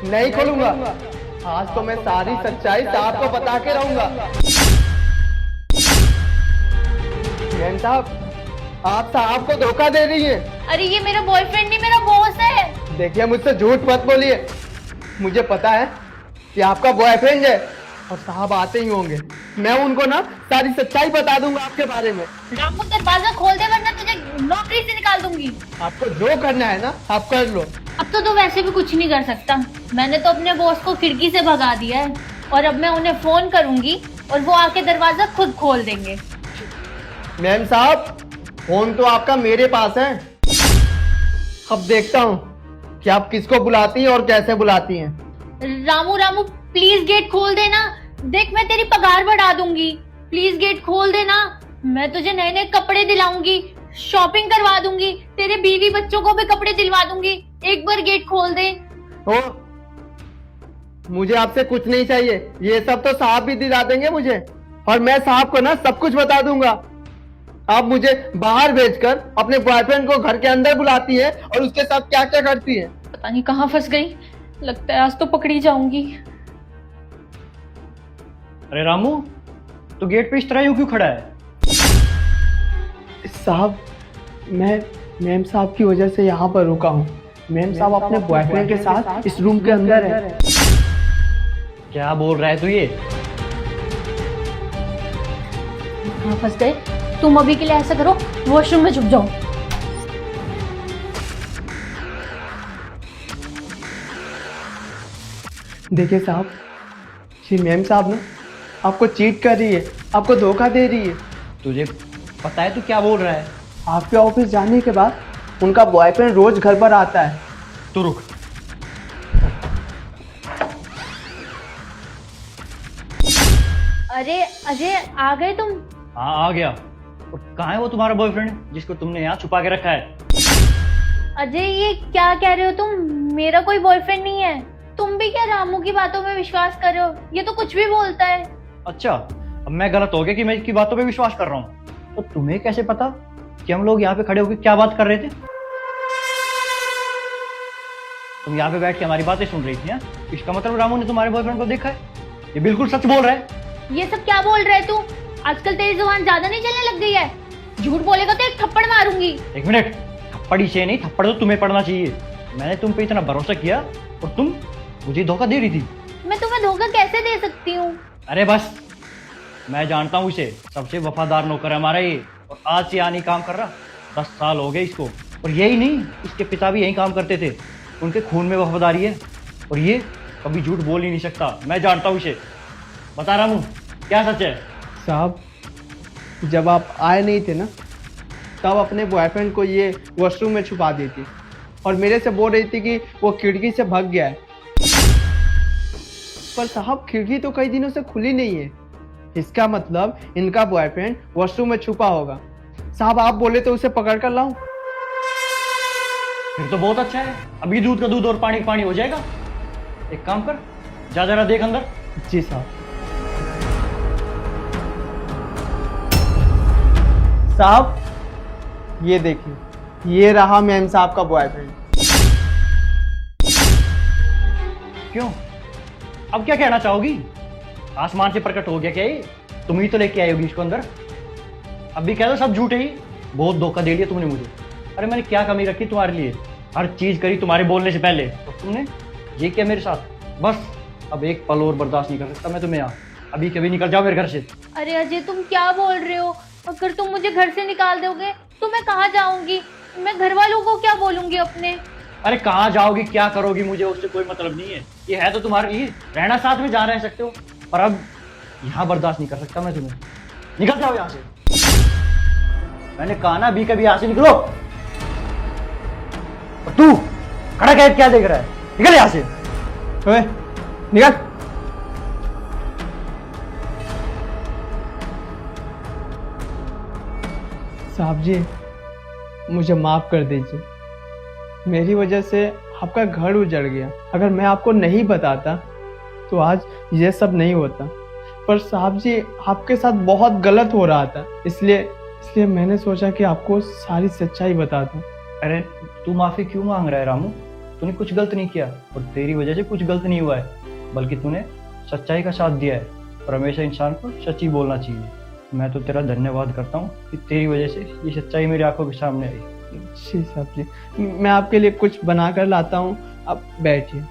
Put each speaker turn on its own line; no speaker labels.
नहीं खोलूंगा। आज तो मैं सारी सच्चाई साहब को बता के रहूंगा। मैम साहब, आप साहब को धोखा दे रही हैं।
अरे ये मेरा बॉयफ्रेंड नहीं, मेरा बॉस है।
देखिए, मुझसे झूठ मत बोलिए। मुझे पता है कि आपका बॉयफ्रेंड है और साहब आते ही होंगे। मैं उनको ना सारी सच्चाई बता दूंगा आपके बारे में।
रामू दरवाजा खोल दे वरना तुझे नौकरी से निकाल दूंगी।
आपको जो करना है ना आप कर लो।
अब तो तू वैसे भी कुछ नहीं कर सकता। मैंने तो अपने बॉस को खिड़की से भगा दिया है और अब मैं उन्हें फोन करूंगी और वो आके दरवाजा खुद खोल देंगे।
मैम साहब, फोन तो आपका मेरे पास है। अब देखता हूँ कि आप किसको बुलाती हैं और कैसे बुलाती हैं।
रामू रामू प्लीज गेट खोल देना। देख मैं तेरी पगार बढ़ा दूंगी। प्लीज गेट खोल देना। मैं तुझे नए नए कपड़े दिलाऊंगी, शॉपिंग करवा दूंगी, तेरे बीवी बच्चों को भी कपड़े दिलवा दूंगी। एक बार गेट खोल दे।
ओ, मुझे आपसे कुछ नहीं चाहिए। ये सब तो साहब भी दिला देंगे मुझे और मैं साहब को ना सब कुछ बता दूंगा। आप मुझे बाहर भेजकर अपने बॉयफ्रेंड को घर के अंदर बुलाती है और उसके साथ क्या क्या करती है।
पता नहीं कहाँ फंस गई। लगता है आज तो पकड़ी जाऊंगी।
अरे रामू, तो गेट पे इस तरह यूं क्यों खड़ा है?
साहब, मैं मैम साहब की वजह से यहाँ पर रुका हूँ। मैम साहब अपने बॉयफ्रेंड के साथ इस रूम के अंदर है।
क्या बोल रहा है तू ये?
कहाँ फंस गए? तुम अभी के लिए ऐसा करो, वॉशरूम में छुप जाओ।
देखिए साहब, जी मैम साहब ना आपको चीट कर रही है, आपको धोखा दे रही है।
तुझे पता है तू क्या बोल रहा है?
आपके ऑफिस जाने के बाद उनका बॉयफ्रेंड रोज घर पर आता है।
तू रुक।
अरे अजय, आ गए तुम?
हाँ आ गया। और कहाँ है वो तुम्हारा बॉयफ्रेंड जिसको तुमने यहाँ छुपा के रखा है?
अजय ये क्या कह रहे हो तुम? मेरा कोई बॉयफ्रेंड नहीं है। तुम भी क्या रामू की बातों में विश्वास कर रहे हो? ये तो कुछ भी बोलता है।
अच्छा, अब मैं गलत हो गया कि मैं इसकी बातों पे विश्वास कर रहा हूँ। तो तुम्हें कैसे पता कि हम लोग यहाँ पे खड़े होकर क्या बात कर रहे थे? तुम यहाँ पे बैठ के हमारी बातें सुन रही थी? इसका मतलब रामू ने तुम्हारे बॉयफ्रेंड को देखा है? ये बिल्कुल सच बोल रहा है।
ये सब क्या बोल रहे तू? आजकल तेरी जुबान ज्यादा नहीं चलने लग गई है? झूठ बोलेगा तो एक थप्पड़ मारूंगी।
एक मिनट, थप्पड़ इसे नहीं, थप्पड़ तो तुम्हें पड़ना चाहिए। मैंने तुम पे इतना भरोसा किया और तुम मुझे धोखा दे रही थी।
मैं तुम्हें धोखा कैसे दे सकती हूँ?
अरे बस, मैं जानता हूँ इसे। सबसे वफादार नौकर है हमारा ये, और आज से यहाँ नहीं काम कर रहा। 10 साल हो गए इसको। और यही नहीं, इसके पिता भी यही काम करते थे। उनके खून में वफादारी है और ये कभी झूठ बोल ही नहीं सकता। मैं जानता हूँ इसे। बता रामू, क्या सच है?
साहब, जब आप आए नहीं थे ना, तब अपने बॉयफ्रेंड को ये वॉशरूम में छुपा दी थी और मेरे से बोल रही थी कि वो खिड़की से भाग गया है। पर साहब, खिड़की तो कई दिनों से खुली नहीं है। इसका मतलब इनका बॉयफ्रेंड वॉशरूम में छुपा होगा। साहब, आप बोले तो उसे पकड़ कर लाऊं?
फिर तो बहुत अच्छा है। अभी दूध का दूध और पानी का पानी हो जाएगा। एक काम कर, जा जरा देख अंदर।
जी साहब। साहब, ये देखिए, ये रहा मैम साहब का बॉयफ्रेंड।
क्यों? अब क्या कहना चाहोगी? आसमान से प्रकट हो गया क्या ये? तुम ही तो लेके आई होगी इसको अंदर। अभी कह दो सब झूठ है ही। बहुत धोखा दे लिया तुमने मुझे। अरे मैंने क्या कमी रखी तुम्हारे लिए? हर चीज करी तुम्हारे बोलने से पहले, तो तुमने ये किया मेरे साथ। बस अब एक पल और बर्दाश्त नहीं कर सकता मैं तुम्हें यहाँ। अभी कभी निकल जाओ मेरे घर से।
अरे अजय, तुम क्या बोल रहे हो? अगर तुम मुझे घर से निकाल दोगे तो मैं कहाँ जाऊंगी? मैं घर वालों को क्या बोलूंगी अपने?
अरे कहाँ जाओगी, क्या करोगी, मुझे उससे कोई मतलब नहीं है। ये है तो तुम्हारे लिए, रहना साथ में, जहाँ रह सकते हो। पर अब यहाँ बर्दाश्त नहीं कर सकता मैं तुम्हें। निकल जाओ यहाँ से। मैंने कहा ना, अभी कभी यहाँ से निकलो। और तू खड़ा क्या देख रहा है? निकल यहाँ से।
ओए, निकल। साहब जी, मुझे माफ कर दीजिए। मेरी वजह से आपका घर उजड़ गया। अगर मैं आपको नहीं बताता तो आज ये सब नहीं होता। पर साहब जी, आपके साथ बहुत गलत हो रहा था, इसलिए मैंने सोचा कि आपको सारी सच्चाई बता दूं।
अरे तू माफी क्यों मांग रहा है रामू? तूने कुछ गलत नहीं किया और तेरी वजह से कुछ गलत नहीं हुआ है, बल्कि तूने सच्चाई का साथ दिया है और हमेशा इंसान को सच ही बोलना चाहिए। मैं तो तेरा धन्यवाद करता हूँ कि तेरी वजह से ये सच्चाई मेरी आंखों के सामने आई।
जी साहब जी, मैं आपके लिए कुछ बना कर लाता हूँ, आप बैठिए।